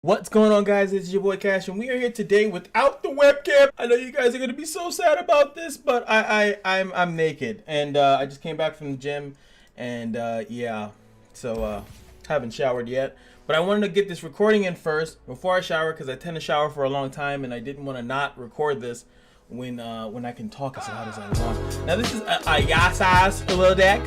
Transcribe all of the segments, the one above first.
What's going on, guys? It's your boy Cash, and we are here today without the webcam. I know you guys are gonna be so sad about this, but I'm naked, and I just came back from the gym, and yeah, so haven't showered yet. But I wanted to get this recording in first before I shower, because I tend to shower for a long time, and I didn't want to not record this when I can talk as loud as I want. Now this is a YASUO deck.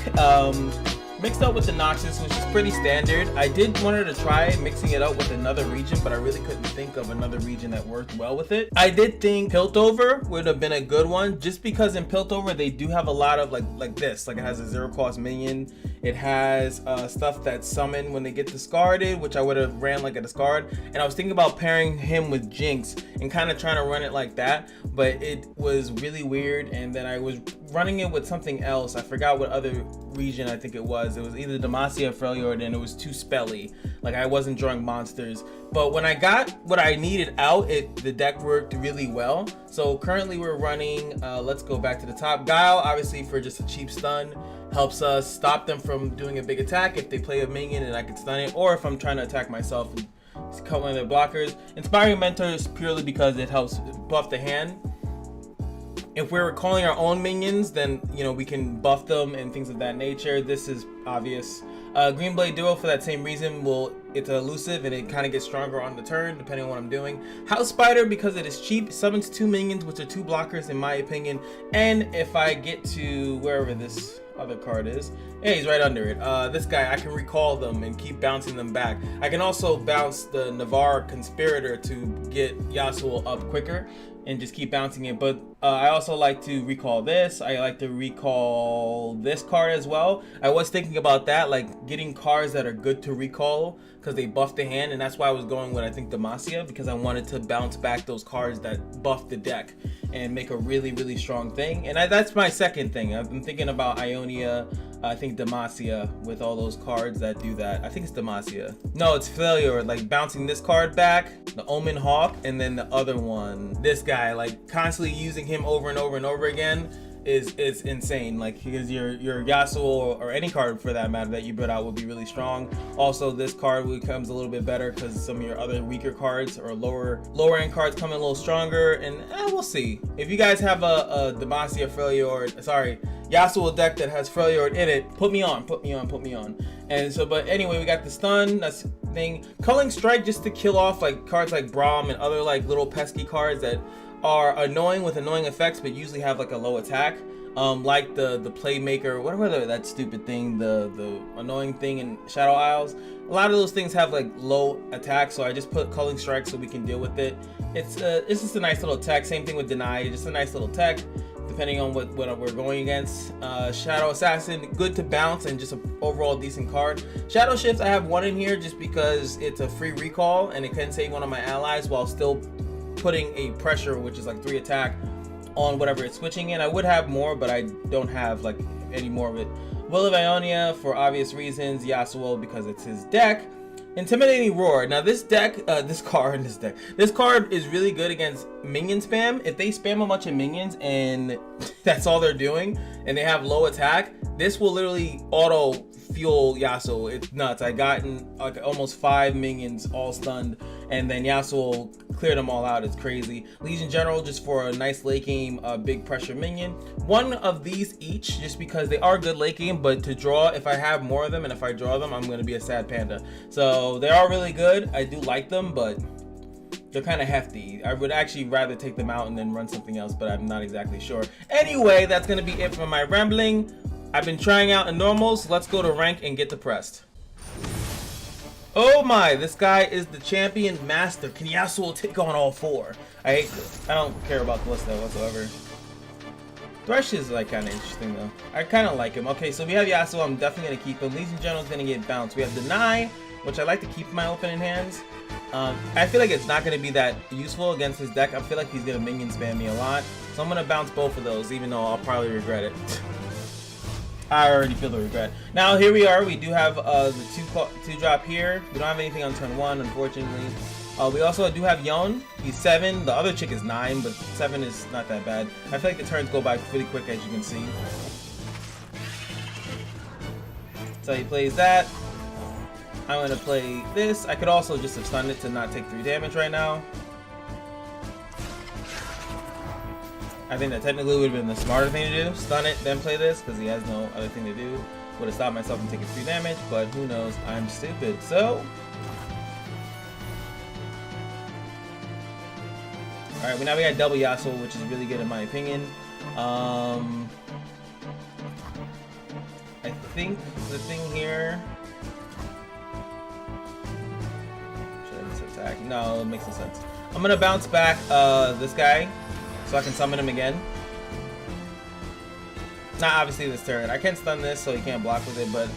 Mixed up with the Noxus, which is pretty standard. I did wanted to try mixing it up with another region, but I really couldn't think of another region that worked well with it. I did think Piltover would have been a good one, just because in Piltover they do have a lot of like this. Like, it has a zero cost minion. It has stuff that's summoned when they get discarded, which I would have ran like a discard. And I was thinking about pairing him with Jinx and kind of trying to run it like that, but it was really weird. And then I was running it with something else. I forgot what other region I think it was. It was either Demacia or Freljord, and it was too spelly. Like, I wasn't drawing monsters. But when I got what I needed out, the deck worked really well. So currently we're running, let's go back to the top. Guile, obviously, for just a cheap stun. Helps us stop them from doing a big attack if they play a minion and I can stun it, or if I'm trying to attack myself and cut one of their blockers. Inspiring Mentor is purely because it helps buff the hand. If we're calling our own minions, then we can buff them and things of that nature. This is obvious. Green Blade Duo, for that same reason, it's elusive and it kind of gets stronger on the turn depending on what I'm doing. House Spider, because it is cheap, summons 2 minions, which are 2 blockers in my opinion. And if I get to wherever this other card is, yeah, he's right under it. This guy, I can recall them and keep bouncing them back. I can also bounce the Navarre Conspirator to get YASUO up quicker and just keep bouncing it. But I also like to recall this. I like to recall this card as well. I was thinking about that, like getting cards that are good to recall because they buff the hand, and that's why I was going with, I think, Demacia, because I wanted to bounce back those cards that buff the deck and make a really strong thing. And that's my second thing. I've been thinking about Ionia, I think Demacia, with all those cards that do that. I think it's Demacia. No, it's Failure, like bouncing this card back, the Omen Hawk, and then the other one, this guy, like constantly using him over and over and over again is insane. Like, because your YASUO or any card for that matter that you put out will be really strong. Also, this card becomes a little bit better because some of your other weaker cards or lower end cards come in a little stronger, and we'll see. If you guys have a Demacia Freljord, sorry, YASUO deck that has Freljord in it, put me on. And so, but anyway, we got the stun, that's the thing. Culling Strike, just to kill off like cards like Braum and other like little pesky cards that are annoying with annoying effects but usually have like a low attack, like the Playmaker, whatever that stupid thing, the annoying thing in Shadow Isles. A lot of those things have like low attack, so I just put Culling Strike so we can deal with it. It's just a nice little tech. Same thing with Deny, just a nice little tech depending on what we're going against. Shadow Assassin, good to bounce and just an overall decent card. Shadow Shift, I have one in here just because it's a free recall and it can save one of my allies while still putting a pressure, which is like 3 attack, on whatever it's switching in. I would have more, but I don't have like any more of it. Will of Ionia, for obvious reasons. YASUO, because it's his deck. Intimidating Roar. Now this deck, this card is really good against minion spam. If they spam a bunch of minions and that's all they're doing and they have low attack, this will literally auto fuel YASUO. It's nuts. I gotten like almost 5 minions all stunned, and then YASUO cleared them all out. It's crazy. Legion General, just for a nice late game, big pressure minion. One of these each, just because they are good late game, but to draw, if I have more of them and if I draw them, I'm gonna be a sad panda. So they are really good. I do like them, but they're kind of hefty. I would actually rather take them out and then run something else, but I'm not exactly sure. Anyway, that's gonna be it for my rambling. I've been trying out in normals. Let's go to rank and get depressed. Oh my, this guy is the champion master. Can YASUO take on all 4? I hate this. I don't care about the list though whatsoever. Thresh is like kind of interesting though. I kind of like him. Okay, so we have YASUO. I'm definitely gonna keep him. Legion General is gonna get bounced. We have Deny, which I like to keep my opening hands. I feel like it's not gonna be that useful against his deck. I feel like he's gonna minion spam me a lot, so I'm gonna bounce both of those, even though I'll probably regret it. I already feel the regret. Now here we are. We do have the two drop here. We don't have anything on turn 1, unfortunately. We also do have Yon. He's 7. The other chick is 9, but 7 is not that bad. I feel like the turns go by pretty quick, as you can see. So he plays that. I'm gonna play this. I could also just have stunned it to not take 3 damage right now. I think that technically would have been the smarter thing to do. Stun it, then play this, because he has no other thing to do. Would have stopped myself from taking 3 damage, but who knows? I'm stupid. So, alright, now we got double YASUO, which is really good in my opinion. I think the thing here. Should I just attack? No, it makes no sense. I'm gonna bounce back this guy so I can summon him again. Not obviously this turn. I can stun this so he can't block with it, but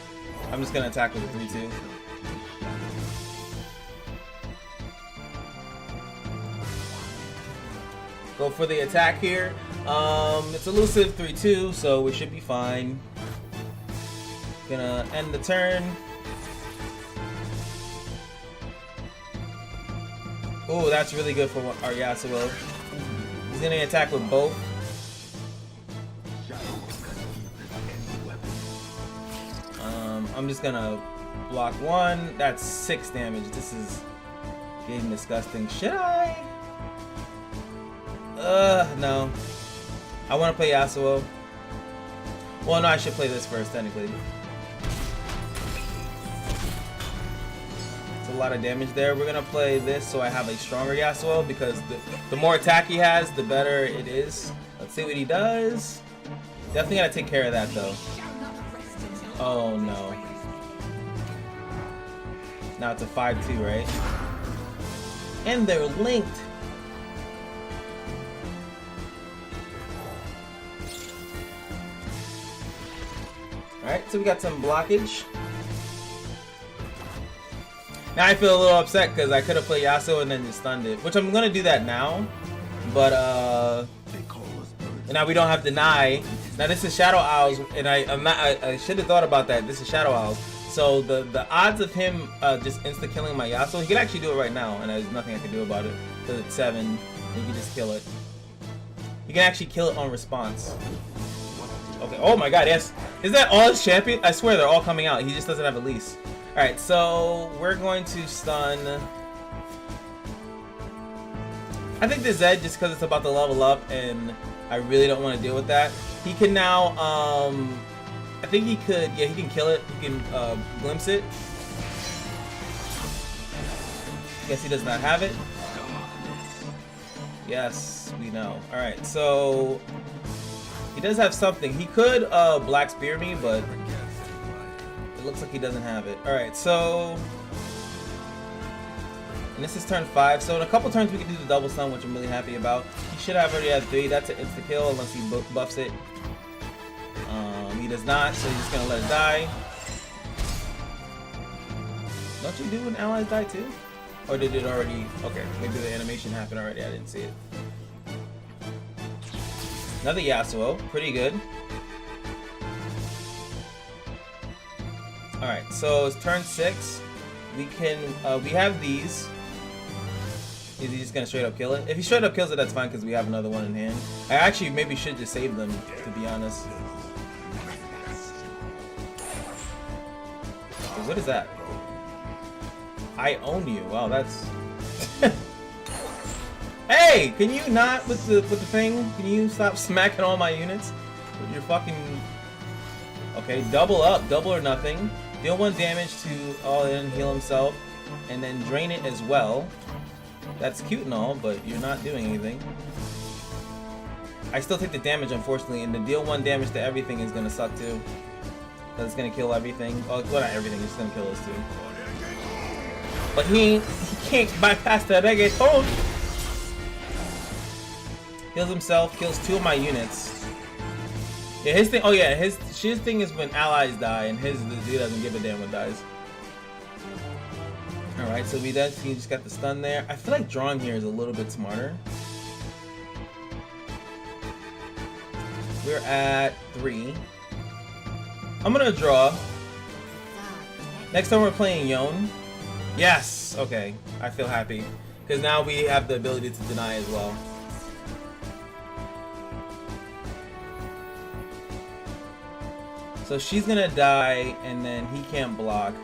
I'm just gonna attack with a 3-2. Go for the attack here. It's elusive 3-2, so we should be fine. Gonna end the turn. Oh, that's really good for our YASUO. He's gonna attack with both. I'm just gonna block 1. That's 6 damage. This is getting disgusting. Should I? No. I want to play YASUO. Well, no, I should play this first, technically. It's a lot of damage there. We're gonna play this so I have a stronger YASUO, because the more attack he has, the better it is. Let's see what he does. Definitely gotta take care of that, though. Oh, no. Now it's a 5-2, right? And they're linked. Alright, so we got some blockage. Now I feel a little upset because I could have played YASUO and then just stunned it. Which I'm going to do that now. But, now we don't have Deny. Now this is Shadow Owls, and I should have thought about that. This is Shadow Owls. So the odds of him just insta-killing my YASUO, he can actually do it right now, and there's nothing I can do about it. Because it's 7, you can just kill it. You can actually kill it on response. Okay, oh my god, yes. Is that all his champion? I swear they're all coming out. He just doesn't have Elise. Alright, so we're going to stun. I think the Zed, just because it's about to level up and I really don't want to deal with that. He can now, I think he could, yeah, he can kill it. He can glimpse it. Guess he does not have it. Yes, we know. Alright, so he does have something. He could Black Spear me, but it looks like he doesn't have it. Alright, so and this is turn 5. So in a couple turns we can do the double stun, which I'm really happy about. He should have already had 3. That's an insta kill unless he buffs it. He does not, so he's just gonna let it die. Don't you do when allies die too? Or did it already? Okay, maybe the animation happened already. I didn't see it. Another YASUO, pretty good. Alright, so it's turn 6. We can, we have these. Is he just gonna straight up kill it? If he straight up kills it, that's fine because we have another one in hand. I actually maybe should just save them, to be honest. Okay, what is that? I own you. Wow, that's. Hey, can you not with the thing? Can you stop smacking all my units with your fucking? Okay, double up, double or nothing. Deal 1 damage to all in, heal himself, and then drain it as well. That's cute and all, but you're not doing anything. I still take the damage, unfortunately, and the deal 1 damage to everything is gonna suck too. Cause it's gonna kill everything. Oh, well, not everything. It's gonna kill us too. But he can't bypass the reggaeton. Heals himself, kills 2 of my units. Yeah, his thing. Oh yeah, his thing is when allies die, and he doesn't give a damn what dies. All right, so he just got the stun there. I feel like drawing here is a little bit smarter. We're at 3. I'm gonna draw. Next time we're playing Yon. Yes. Okay, I feel happy because now we have the ability to deny as well. So she's gonna die, and then he can't block.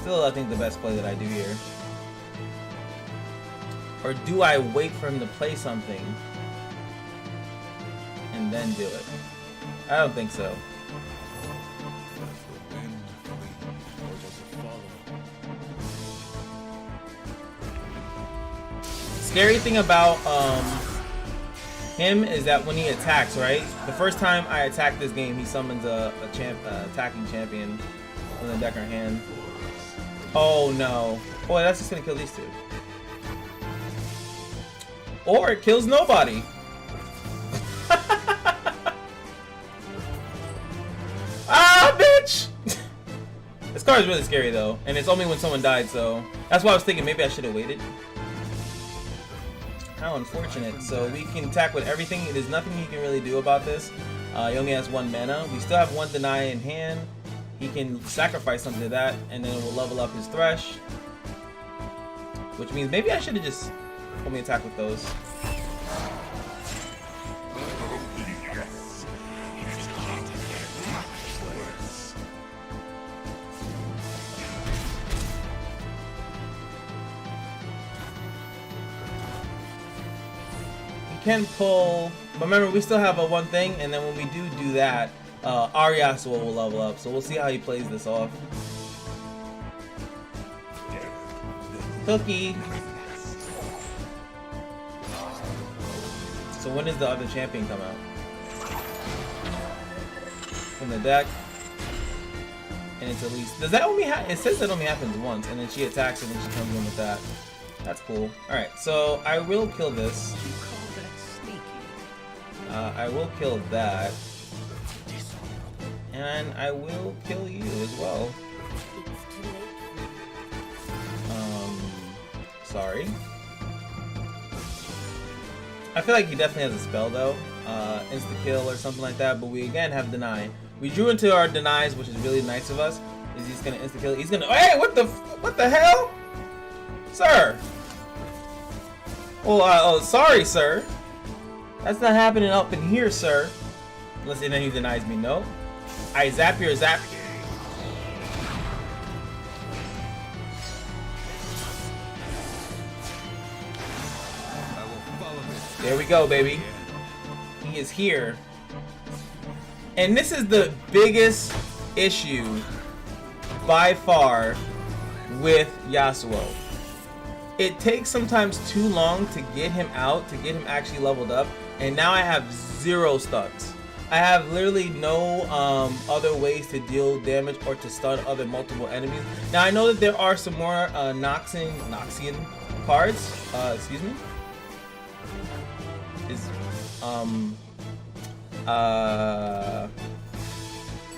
Still, I think the best play that I do here. Or do I wait for him to play something and then do it? I don't think so. Scary thing about him is that when he attacks, right? The first time I attack this game, he summons a attacking champion from the deck or hand. Oh no. Boy, that's just gonna kill these two. Or it kills nobody. Ah, bitch! This card is really scary though, and it's only when someone died, so that's why I was thinking maybe I should have waited. How unfortunate. So we can attack with everything. There's nothing he can really do about this. He only has 1 mana. We still have 1 deny in hand. He can sacrifice something to that, and then it will level up his Thresh. Which means maybe I should have just only attack with those. Can pull, but remember we still have a 1 thing, and then when we do that, our YASUO will level up. So we'll see how he plays this off. Cookie. So when does the other champion come out? From the deck, and it's at least. Does that only happen? It says that only happens once, and then she attacks and then she comes in with that. That's cool. All right, so I will kill this. I will kill that, and I will kill you as well. Sorry. I feel like he definitely has a spell though, insta kill or something like that. But we again have deny. We drew into our denies, which is really nice of us. Is he's gonna insta kill? He's gonna. Hey, what the hell, sir? Well, oh, sorry, sir. That's not happening up in here, sir. Unless then he denies me. No. I zap your zap. There we go, baby. He is here. And this is the biggest issue by far with YASUO. It takes sometimes too long to get him out, to get him actually leveled up. And now I have 0 stuns. I have literally no other ways to deal damage or to stun other multiple enemies. Now I know that there are some more Noxian cards. Excuse me.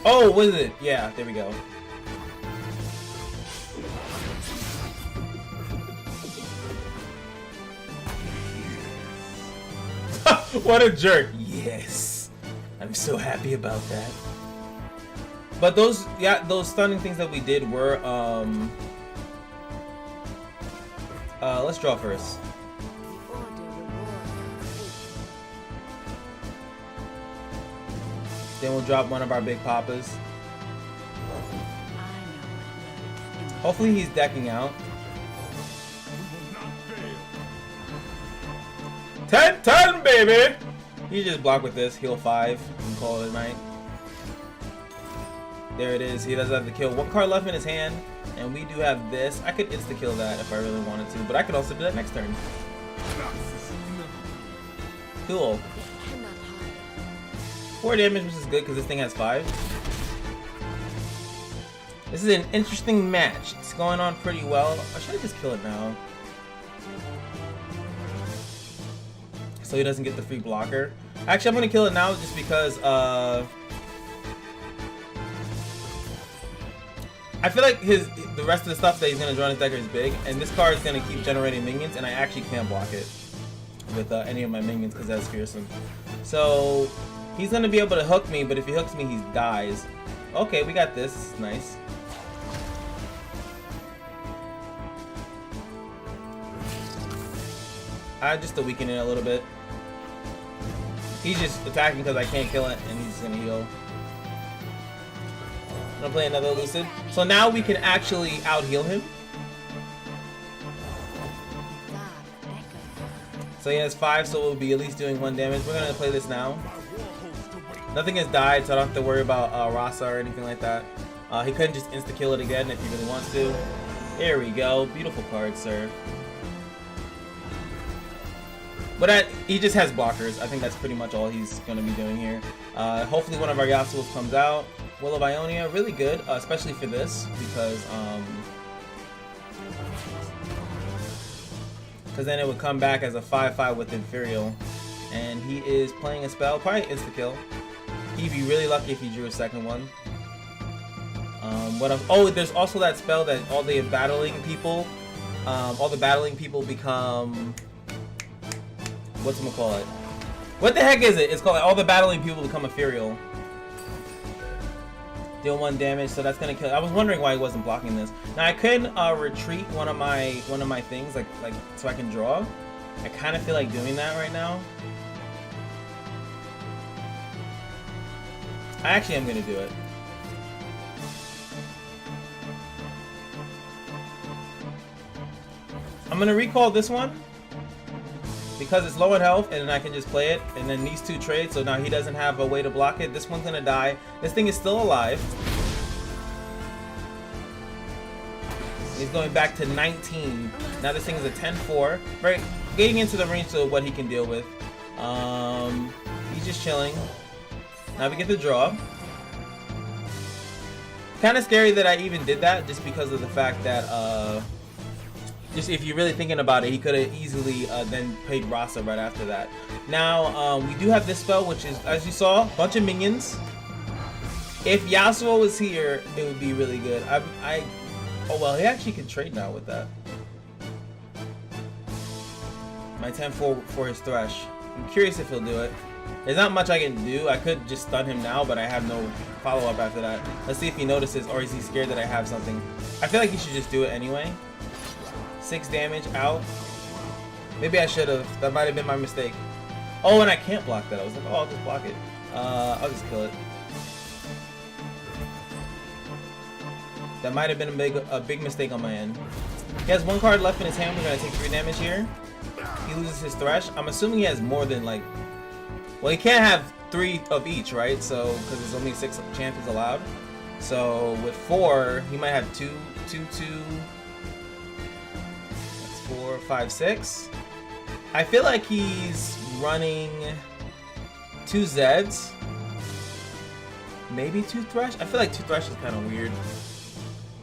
Oh, what is it? Yeah, there we go. What a jerk. Yes. I'm so happy about that. But those stunning things that we did were let's draw first. Then we'll drop one of our big papas. Hopefully he's decking out. 10-10, baby! You just block with this, heal 5, and call it a night. There it is. He doesn't have to kill. 1 card left in his hand, and we do have this. I could insta-kill that if I really wanted to, but I could also do that next turn. Cool. 4 damage, which is good because this thing has 5. This is an interesting match. It's going on pretty well. Or should I just kill it now? So he doesn't get the free blocker. Actually, I'm gonna kill it now just because I feel like the rest of the stuff that he's gonna draw in his deck is big, and this card is gonna keep generating minions, and I actually can't block it with any of my minions because that's fearsome. So he's gonna be able to hook me, but if he hooks me, he dies. Okay, we got this. This is nice. Just to weaken it a little bit. He's just attacking because I can't kill it, and he's just gonna heal. I'm gonna play another elusive. So now we can actually out heal him. So he has 5, so we'll be at least doing 1 damage. We're gonna play this now. Nothing has died, so I don't have to worry about Rasa or anything like that. He couldn't just insta-kill it again if he really wants to. There we go. Beautiful card, sir. But he just has blockers. I think that's pretty much all he's going to be doing here. Hopefully one of our Yasuos comes out. Will of Ionia, really good, especially for this, because then it would come back as a 5/5 with Inferial. And he is playing a spell, probably insta-kill. He'd be really lucky if he drew a second one. Oh, there's also that spell that all the battling people become, whatchamacallit? What the heck is it? It's called all the battling people become ethereal. Deal 1 damage, so that's gonna kill. I was wondering why he wasn't blocking this. Now I could retreat one of my things, like so I can draw. I kind of feel like doing that right now. I actually am gonna do it. I'm gonna recall this one because it's low in health, and then I can just play it. And then these 2 trade, so now he doesn't have a way to block it. This one's gonna die. This thing is still alive. He's going back to 19. Now this thing is a 10-4. Right, getting into the range of what he can deal with. He's just chilling. Now we get the draw. Kind of scary that I even did that, just because of the fact that just if you're really thinking about it, he could have easily then played Rasa right after that. Now we do have this spell, which is, as you saw, a bunch of minions. If Yasuo was here, it would be really good. Oh well, he actually can trade now with that. My 10-4 for his Thresh. I'm curious if he'll do it. There's not much I can do. I could just stun him now, but I have no follow-up after that. Let's see if he notices, or is he scared that I have something. I feel like he should just do it anyway. 6 damage out. Maybe I should have. That might have been my mistake. Oh, and I can't block that. I was like, oh, I'll just block it. I'll just kill it. That might have been a big mistake on my end. He has 1 card left in his hand. We're gonna take 3 damage here. He loses his Thresh. I'm assuming he has more than, like, well, he can't have 3 of each, right? So, because there's only 6 chances allowed. So with 4, he might have 2. That's 4, 5, 6. I feel like he's running 2 Zeds. Maybe 2 Thresh. I feel like 2 Thresh is kind of weird.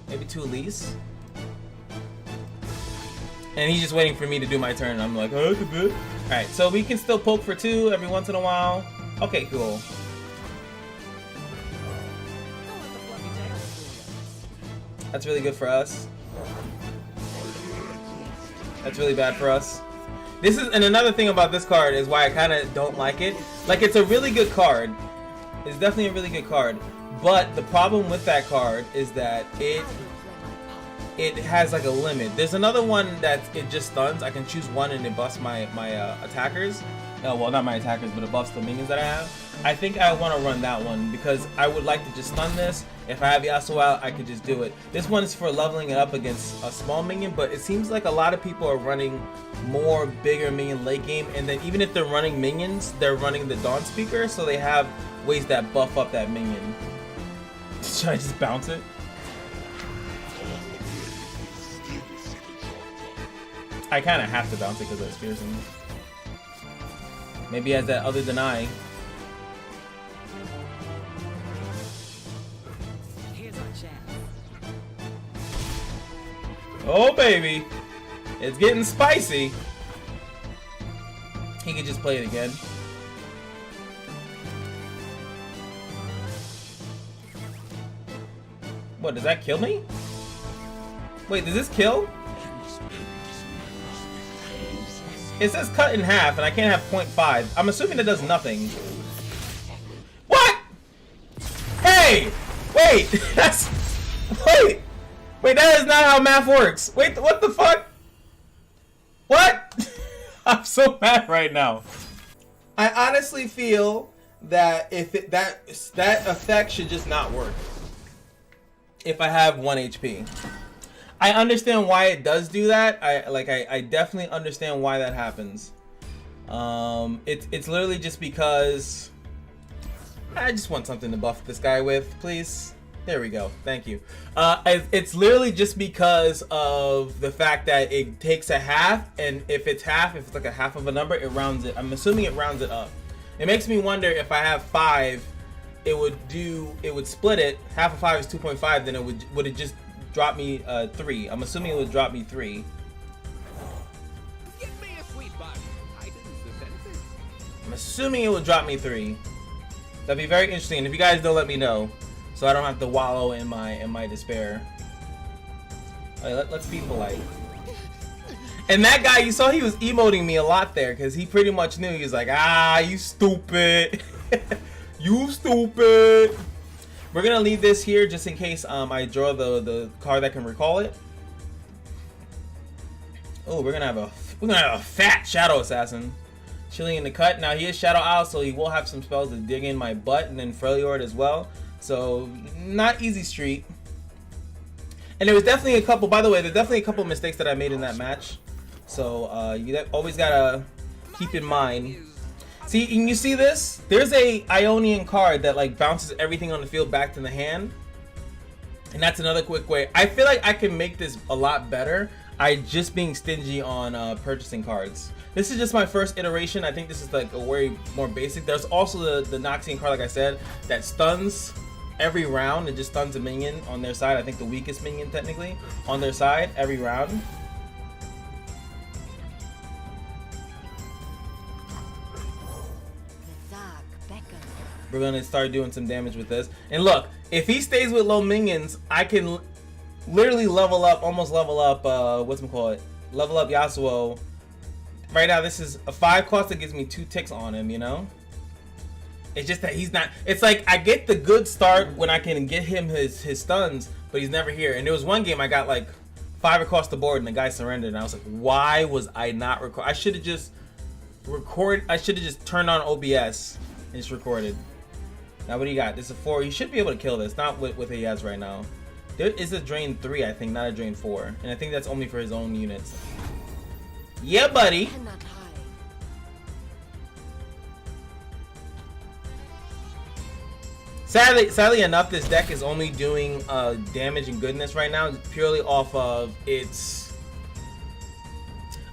Maybe 2 Elise. And he's just waiting for me to do my turn. I'm like, oh, that's good. Alright, so we can still poke for 2 every once in a while. Okay, cool. That's really good for us. That's really bad for us. This is, and another thing about this card is why I kind of don't like it. Like, it's a really good card. It's definitely a really good card. But the problem with that card is that it has like a limit. There's another one that it just stuns. I can choose one and it buffs my attackers. Well, not my attackers, but it buffs the minions that I have. I think I want to run that one because I would like to just stun this. If I have Yasuo out, I could just do it. This one is for leveling it up against a small minion, but it seems like a lot of people are running more bigger minion late game, and then even if they're running minions, they're running the Dawn Speaker, so they have ways that buff up that minion. Should I just bounce it? I kind of have to bounce it because that's fearsome. Maybe he has that other deny. Oh baby, it's getting spicy. He could just play it again. What, does that kill me? Wait, does this kill? It says cut in half, and I can't have 0.5. I'm assuming that does nothing. What? Hey! Wait! That's... Wait! Wait, that is not how math works. Wait, what the fuck? What? I'm so mad right now. I honestly feel that if that effect should just not work. if I have 1 HP. I understand why it does do that. I definitely understand why that happens. It's literally just because I just want something to buff this guy with, please. There we go. Thank you. It's literally just because of the fact that it takes a half, and if it's like a half of a number, it rounds it. I'm assuming it rounds it up. It makes me wonder if I have 5, it would split it. Half of 5 is 2.5. Then would it just drop me 3? I'm assuming it would drop me 3. Give me a sweet bun. I didn't sense it. I'm assuming it would drop me 3. That'd be very interesting. If you guys don't, let me know, so I don't have to wallow in my despair. Alright, let's be polite. And that guy, you saw he was emoting me a lot there, because he pretty much knew. He was like, ah, you stupid. You stupid. We're gonna leave this here just in case I draw the card that can recall it. Oh, we're gonna have a fat Shadow Assassin. Chilling in the cut. Now he is Shadow Owl, so he will have some spells to dig in my butt, and then Freljord as well. So not easy street. And there was definitely a couple. By the way, there's definitely a couple mistakes that I made in that match. So you always gotta keep in mind. See, and you see this? There's a Ionian card that like bounces everything on the field back to the hand. And that's another quick way. I feel like I can make this a lot better. I just being stingy on purchasing cards. This is just my first iteration. I think this is like a way more basic. There's also the Noxian card, like I said, that stuns every round. It just stuns a minion on their side. I think the weakest minion technically on their side every round. We're gonna start doing some damage with this. And look, if he stays with low minions, I can literally level up, almost level up, level up Yasuo. Right now, this is a 5 cost that gives me 2 ticks on him, you know? It's just that he's not, it's like I get the good start when I can get him his stuns, but he's never here. And there was one game I got like 5 across the board and the guy surrendered, and I was like, why was I not record? I should have just turned on OBS and just recorded. Now what do you got? This is a 4. You should be able to kill this, not with what he has right now. There is a drain 3, I think, not a drain 4. And I think that's only for his own units. Yeah, buddy. Sadly enough, this deck is only doing damage and goodness right now, purely off of its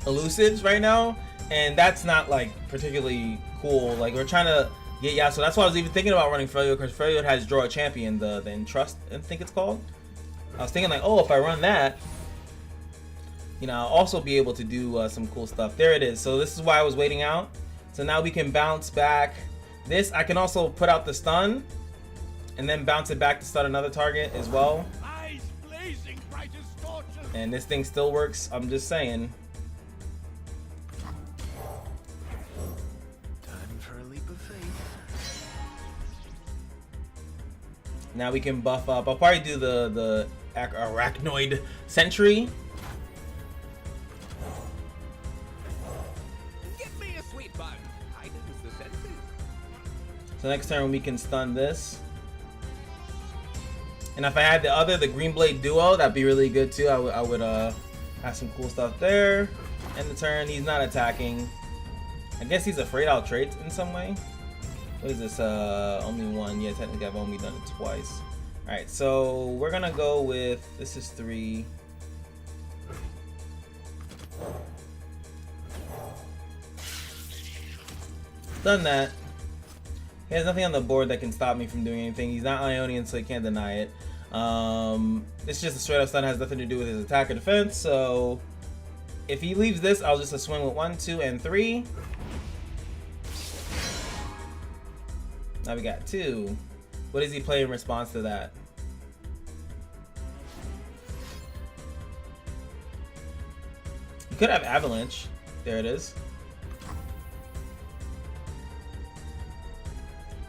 elusives right now. And that's not like particularly cool. Like we're trying to get Yasuo. That's why I was even thinking about running Freljord, because Freljord has Draw a Champion, the Entrust, I think it's called. I was thinking like, oh, if I run that, you know, I'll also be able to do some cool stuff. There it is. So this is why I was waiting out. So now we can bounce back this. I can also put out the stun and then bounce it back to stun another target as well. And this thing still works. I'm just saying. Time for a leap of faith. Now we can buff up. I'll probably do the Arachnoid Sentry. Give me a sweet bun. I didn't sense it. So next turn we can stun this. And if I had the Green Blade Duo, that'd be really good too. I would have some cool stuff there. End the turn, he's not attacking. I guess he's afraid I'll trade in some way. What is this? Only 1. Yeah, technically I've only done it twice. Alright, so we're gonna go with, this is 3. Done that. He has nothing on the board that can stop me from doing anything. He's not Ionian, so he can't deny it. It's just a straight up stun, has nothing to do with his attack or defense. So if he leaves this, I'll just swing with 1, 2, and 3. Now we got 2. What does he play in response to that? He could have Avalanche. There it is.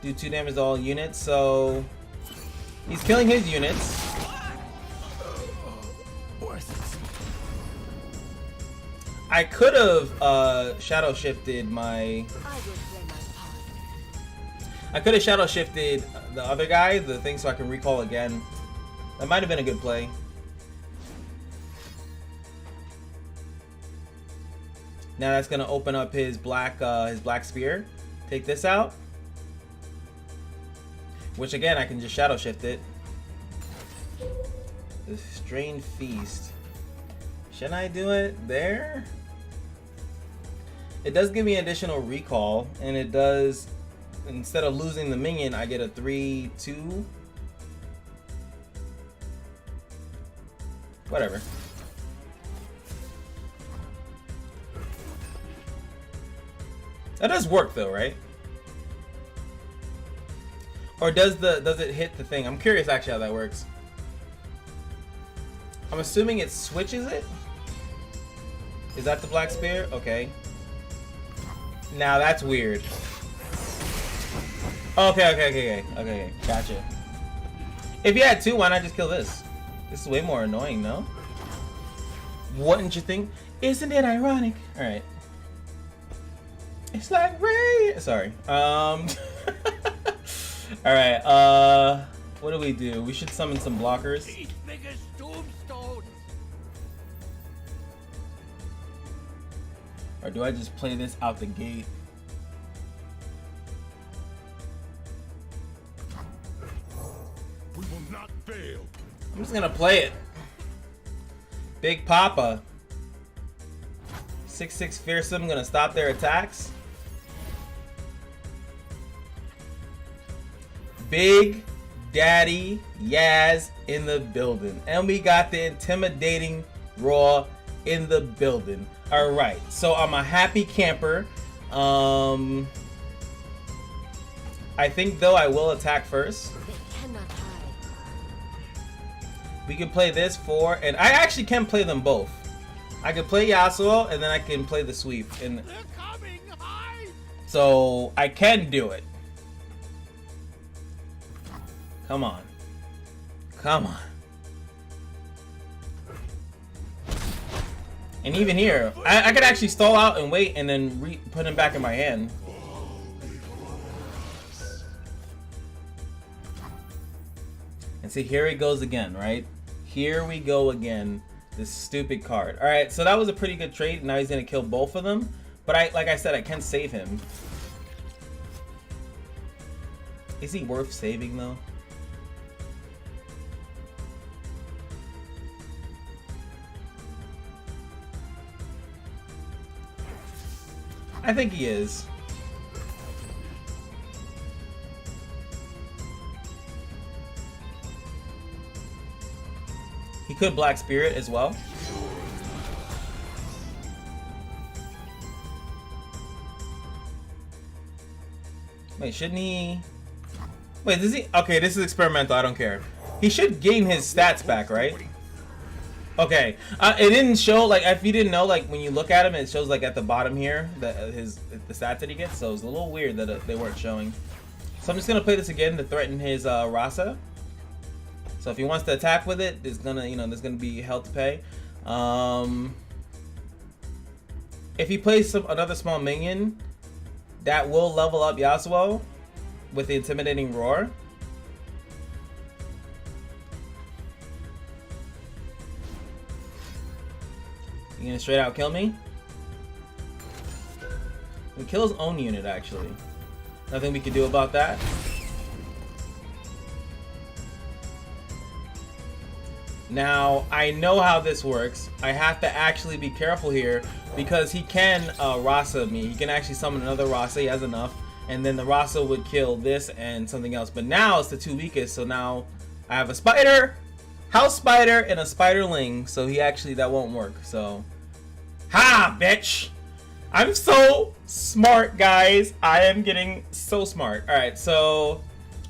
Do 2 damage to all units, so he's killing his units. I could have shadow shifted my. I could have shadow shifted the other guy, the thing, so I can recall again. That might have been a good play. Now that's gonna open up his black spear. Take this out. Which again, I can just shadow shift it. The Strained Feast. Shouldn't I do it there? It does give me additional recall, and it does, instead of losing the minion, I get a 3/2. Whatever. That does work though, right? Or does it hit the thing? I'm curious actually how that works. I'm assuming it switches it. Is that the black spear? Okay. Now that's weird. Okay. Gotcha. If you had two, why not just kill this? This is way more annoying, no? Wouldn't you think? Isn't it ironic? All right. It's like rain. Sorry. All right. What do we do? We should summon some blockers. These biggest tombstones. Or do I just play this out the gate? We will not fail. I'm just gonna play it. Big Papa. 6/6 fearsome, gonna stop their attacks. Big Daddy Yaz in the building. And we got the intimidating Raw in the building. Alright, so I'm a happy camper. I think though I will attack first. They cannot hide. We can play this for, and I actually can play them both. I could play Yasuo and then I can play the sweep. And They're coming. Hide. so I can do it. Come on. Come on. And even here, I could actually stall out and wait and then put him back in my hand. And see, here he goes again, right? Here we go again. This stupid card. Alright, so that was a pretty good trade. Now he's going to kill both of them. But like I said, I can save him. Is he worth saving though? I think he is. He could Black Spirit as well. Wait, shouldn't he? Wait, does he? Okay, this is experimental. I don't care. He should gain his stats back, right? Okay, it didn't show, like, if you didn't know, like, when you look at him, it shows, like, at the bottom here, the stats that he gets, so it's a little weird that they weren't showing. So I'm just going to play this again to threaten his Rasa. So if he wants to attack with it, there's gonna, there's gonna be hell to pay. If he plays another small minion, that will level up Yasuo with the intimidating roar. You gonna straight out kill me? We kill his own unit actually. Nothing we can do about that. Now, I know how this works. I have to actually be careful here because he can Rasa me. He can actually summon another Rasa. He has enough. And then the Rasa would kill this and something else. But now it's the two weakest. So now I have a spider, house spider, and a spiderling. So that won't work. So, ha, bitch. I'm so smart, guys. I am getting so smart. All right, so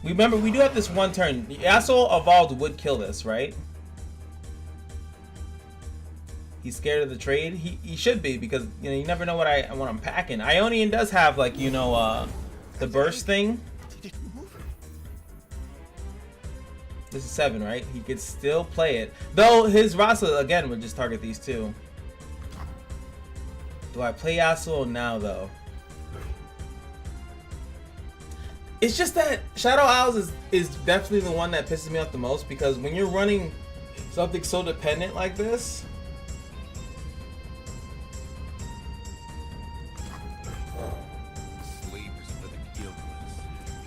remember, we do have this one turn. Yasuo Evolved would kill this, right? He's scared of the trade. He should be because you never know what I'm packing. Ionian does have like the burst thing. This is 7, right? He could still play it. Though his Rasa again would just target these two. Do I play Yasuo now though? It's just that Shadow Isles is definitely the one that pisses me off the most, because when you're running something so dependent like this,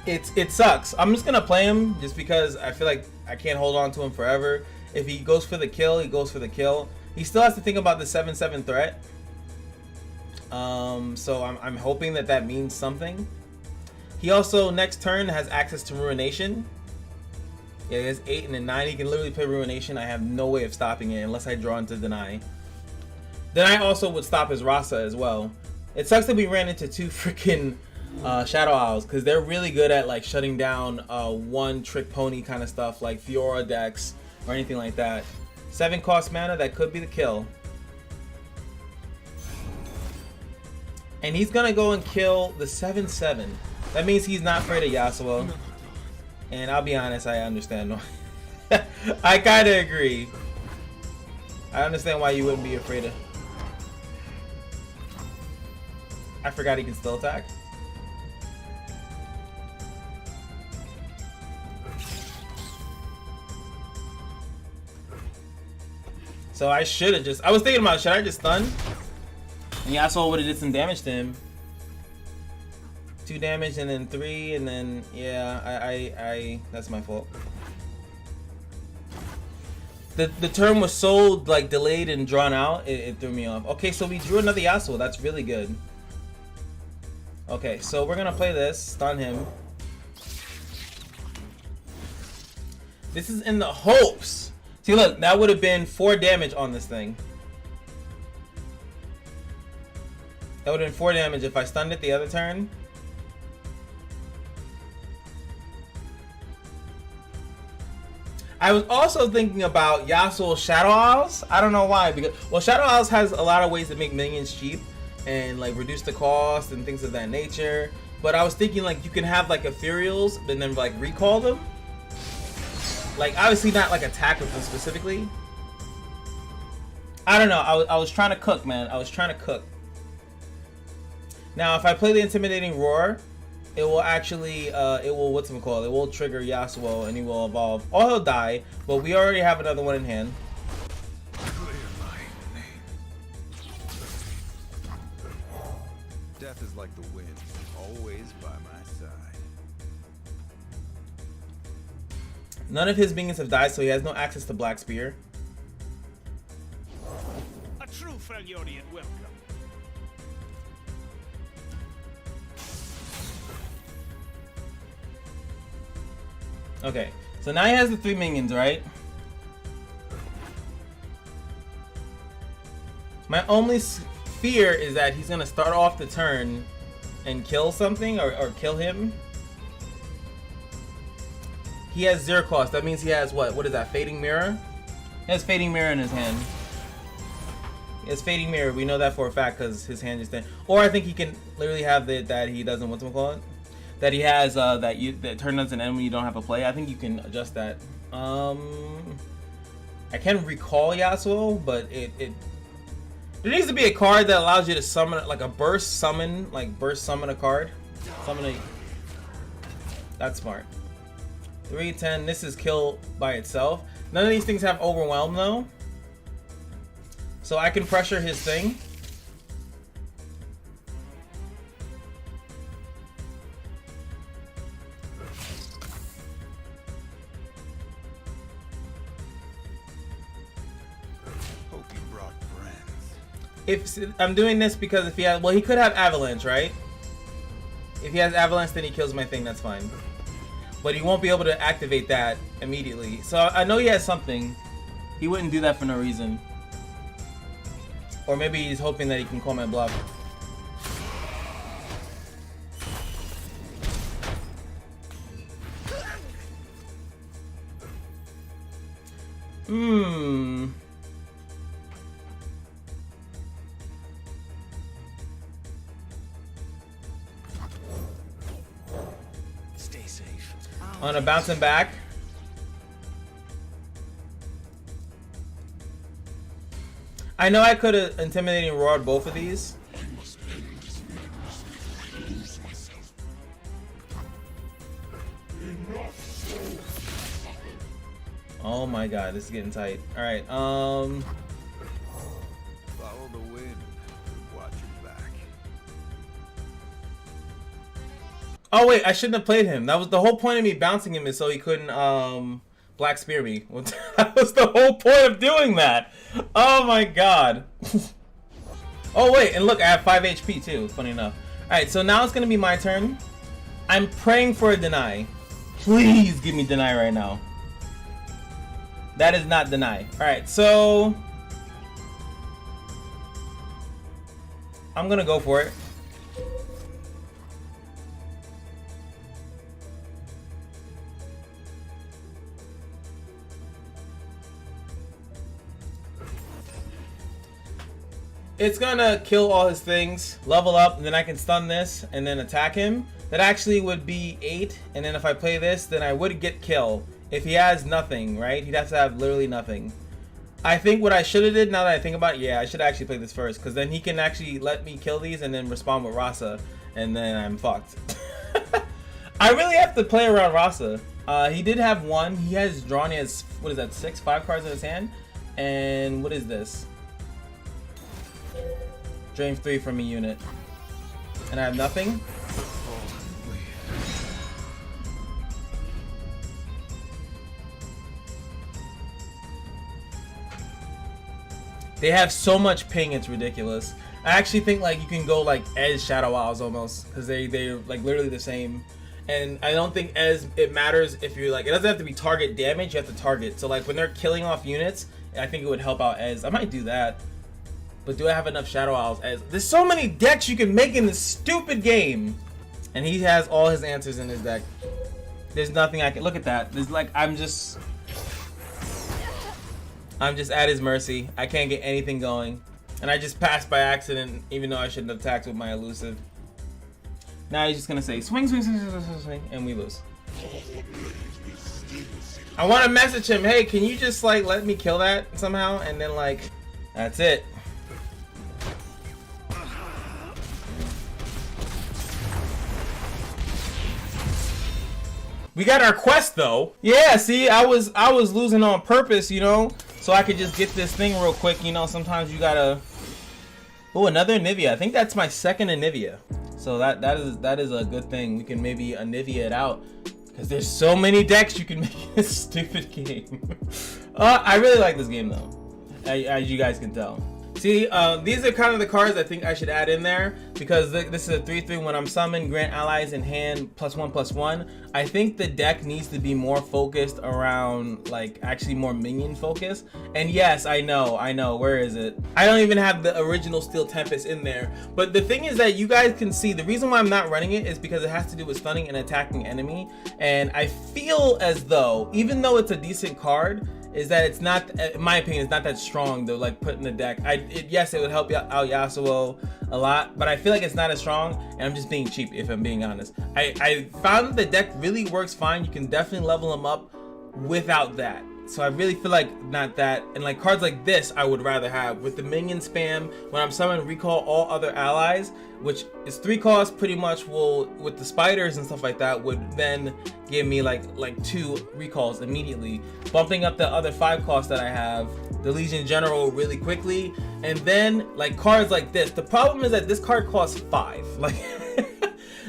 it sucks. I'm just gonna play him just because I feel like I can't hold on to him forever. If he goes for the kill, he goes for the kill. He still has to think about the 7/7 threat. So I'm hoping that means something. He also next turn has access to Ruination. Yeah, he has 8 and a 9. He can literally play Ruination. I have no way of stopping it unless I draw into Deny. Then I also would stop his Rasa as well. It sucks that we ran into 2 freaking Shadow Isles, because they're really good at like shutting down one trick pony kind of stuff like Fiora decks or anything like that. 7 cost mana, that could be the kill. And he's gonna go and kill the 7/7. That means he's not afraid of Yasuo. And I'll be honest, I understand. I kinda agree. I understand why you wouldn't be afraid of. I forgot he can still attack. So I should have just, I was thinking about, should I just stun? And Yasuo would have did some damage to him. 2 damage and then 3 and then, yeah, I that's my fault. The turn was so like delayed and drawn out, it threw me off. Okay, so we drew another Yasuo, that's really good. Okay, so we're gonna play this, stun him. This is in the hopes. See, look, that would have been 4 damage on this thing. That would have been 4 damage if I stunned it the other turn. I was also thinking about Yasuo Shadow Isles. I don't know why, because, well, Shadow Isles has a lot of ways to make minions cheap and like reduce the cost and things of that nature. But I was thinking like you can have like ethereals and then like recall them. Like obviously not like attack with them specifically. I don't know. I was trying to cook, man. I was trying to cook. Now if I play the Intimidating Roar, it will actually, it will it will trigger Yasuo and he will evolve. Or he'll die, but we already have another one in hand. Death is like the wind, always by my side. None of his minions have died, so he has no access to Black Spear. A true Freljordian welcome. Okay, so now he has the 3 minions, right? My only fear is that he's gonna start off the turn and kill something or kill him. He has 0 cost. That means he has what is that? Fading Mirror? He has Fading Mirror in his hand. He has Fading Mirror. We know that for a fact because his hand is there. Or I think he can literally have that he doesn't that he has that turn as an enemy you don't have to play. I think you can adjust that. I can recall Yasuo, but there needs to be a card that allows you to summon like a burst summon, a card. That's smart. 3/10. This is kill by itself. None of these things have overwhelm though, so I can pressure his thing. If I'm doing this because if he has, well, he could have Avalanche, right? If he has Avalanche, then he kills my thing. That's fine. But he won't be able to activate that immediately. So I know he has something. He wouldn't do that for no reason. Or maybe he's hoping that he can call my bluff. Stay safe. On a bouncing back. I know I could have intimidating roared both of these. Oh my god, this is getting tight. All right, Follow the wind. Watch your back. Oh wait, I shouldn't have played him. That was the whole point of me bouncing him, is so he couldn't black spear me. That was the whole point of doing that. Oh my god. Oh wait, and look, I have 5 HP too, funny enough. Alright, so now it's gonna be my turn. I'm praying for a deny. Please give me deny right now. That is not deny. Alright, so I'm gonna go for it. It's gonna kill all his things, level up, and then I can stun this and then attack him. That actually would be 8, and then if I play this, then I would get kill. If he has nothing, right? He'd have to have literally nothing. I think what I should have did, now that I think about it, yeah, I should actually play this first, because then he can actually let me kill these and then respond with Rasa, and then I'm fucked. I really have to play around Rasa. He did have 1. He has drawn, he has, what is that, 5 cards in his hand? And what is this? Drain 3 from a unit. And I have nothing? They have so much ping, it's ridiculous. I actually think like you can go like Ez Shadow Owls almost, because they're like literally the same. And I don't think Ez, it matters if you're like, it doesn't have to be target damage, you have to target. So like when they're killing off units, I think it would help out Ez. I might do that. But do I have enough Shadow Owls? As there's so many decks you can make in this stupid game. And he has all his answers in his deck. There's nothing I can, look at that. There's like, I'm just at his mercy. I can't get anything going. And I just passed by accident, even though I shouldn't have attacked with my elusive. Now he's just gonna say, swing, swing, swing, swing, swing, swing, and we lose. I wanna message him, hey, can you just like let me kill that somehow? And then like, that's it. We got our quest though. Yeah, see, I was losing on purpose, you know, so I could just get this thing real quick. You know, sometimes you gotta. Oh, another Anivia. I think that's my second Anivia. So that is a good thing. We can maybe Anivia it out, because there's so many decks you can make in this stupid game. I really like this game though, as you guys can tell. See, these are kind of the cards I think I should add in there, because this is a 3/3 when I'm summoned, grant allies in hand +1/+1. I think the deck needs to be more focused around, like, actually more minion focus. And yes, I know, where is it? I don't even have the original Steel Tempest in there. But the thing is that you guys can see, the reason why I'm not running it is because it has to do with stunning and attacking enemy. And I feel as though, even though it's a decent card, is that it's not, in my opinion, it's not that strong to like put in the deck. Yes, it would help out YASUO a lot, but I feel like it's not as strong, and I'm just being cheap if I'm being honest. I found that the deck really works fine. You can definitely level them up without that. So I really feel like not that, and like cards like this I would rather have with the minion spam. When I'm summoned, recall all other allies, which is 3 costs pretty much, will, with the spiders and stuff like that, would then give me like 2 recalls immediately, bumping up the other 5 costs that I have, the Legion General really quickly. And then like cards like this, the problem is that this card costs 5.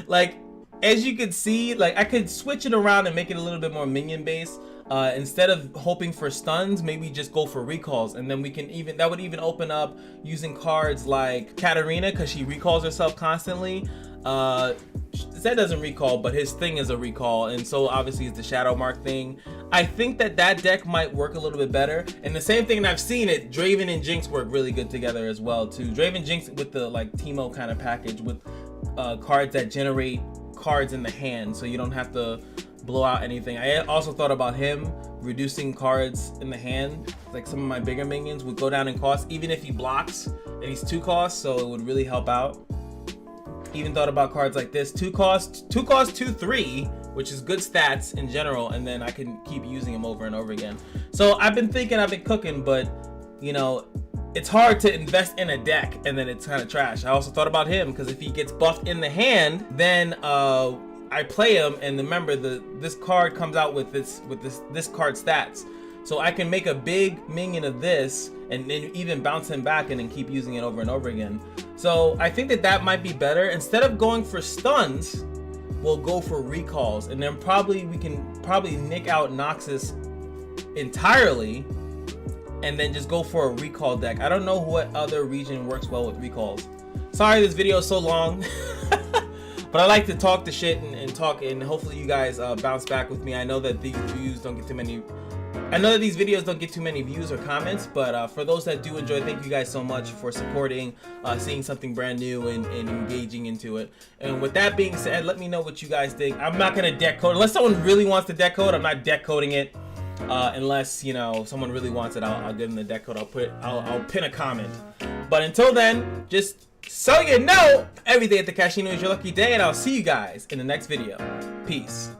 Like as you can see, like I could switch it around and make it a little bit more minion based. Instead of hoping for stuns, maybe just go for recalls, and then we can even, that would even open up using cards like Katarina, because she recalls herself constantly. Zed doesn't recall, but his thing is a recall, and so obviously it's the Shadow Mark thing. I think that deck might work a little bit better, and the same thing, and I've seen it, Draven and Jinx work really good together as well too. Draven Jinx with the like Teemo kind of package with cards that generate cards in the hand, so you don't have to blow out anything. I also thought about him reducing cards in the hand, like some of my bigger minions would go down in cost even if he blocks, and he's 2 costs, so it would really help out. Even thought about cards like this, 2 costs 2/3, which is good stats in general, and then I can keep using him over and over again. So I've been thinking, I've been cooking, but you know, it's hard to invest in a deck and then it's kind of trash. I also thought about him, because if he gets buffed in the hand, then I play him, and remember this card comes out with this card stats. So I can make a big minion of this and then even bounce him back and then keep using it over and over again. So I think that that might be better. Instead of going for stuns, we'll go for recalls, and then we can probably nick out Noxus entirely and then just go for a recall deck. I don't know what other region works well with recalls. Sorry this video is so long. But I like to talk the shit and talk, and hopefully you guys bounce back with me. I know that these videos don't get too many views or comments, but for those that do enjoy, thank you guys so much for supporting, seeing something brand new and engaging into it. And with that being said, let me know what you guys think. I'm not gonna deck code unless someone really wants the deck code. I'm not deck coding it unless, you know, someone really wants it. I'll give them the deck code. I'll pin a comment. But until then, just so you know, every day at the Kashino is your lucky day, and I'll see you guys in the next video. Peace.